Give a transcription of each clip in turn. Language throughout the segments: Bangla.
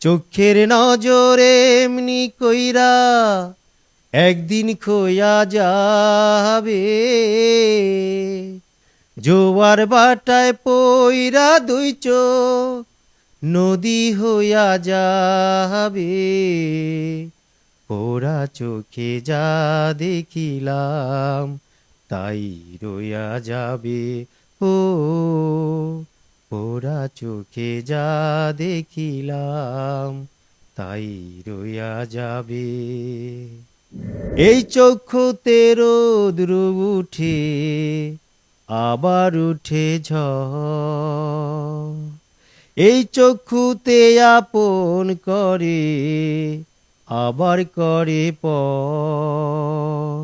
চোখের নজরে এমনি কইরা একদিন খোয়া যাবে, জোয়ার বাটায় পইরা দুই চোখ নদী হইয়া যাবে। পোড়া চোখে যা দেখিলাম তাই রইয়া যাবে। ও পোড়া চোখে যা দেখিলাম তাই রইয়া যাবে। এই চক্ষুতে রোদ্র উঠে আবার উঠে ঝড়, এই চক্ষুতে আপন করে আবার করে পর।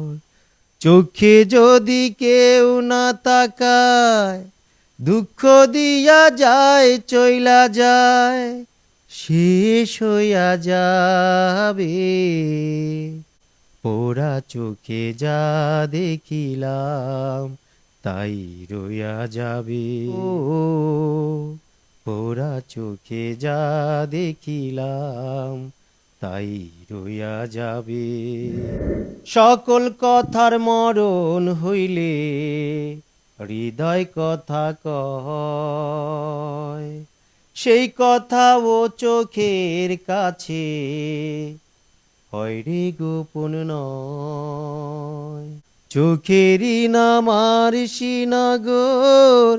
চোখে যদি কেউ না তাকায় দুঃখ দিয়া যায় চইলা যায়, শেষ হইয়া যাবে। পোড়া চোখে যা দেখিলাম তাই রইয়া যাবে। ও পোড়া চোখে যা দেখিলাম তাই রইয়া যাবে। সকল কথার মরণ হইলে হৃদয় কথা কয়, সেই কথা ও চোখের কাছে হয় রে গোপন নয়। চোখেরই নাম আর শ্রীনগর,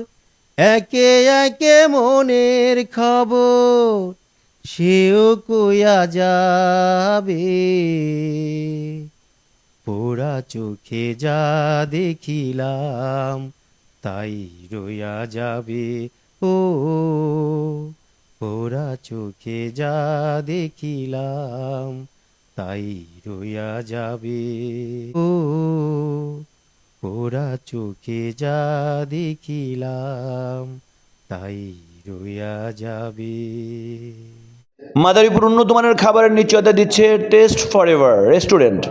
একে একে মনের খবর সেও কইয়া যাবে। পোড়া চোখে যা দেখিলাম তাই রইয়া যাবে। ও পোড়া চোখে যা দেখিলাম তাই রইয়া যাবে। ও পোড়া চোখে যা দেখিলাম তাই রইয়া যাবে। মাদারীপুর উন্নত মানের খাবারের নিশ্চয়তা দিচ্ছে টেস্ট ফরএভার রেস্টুরেন্ট।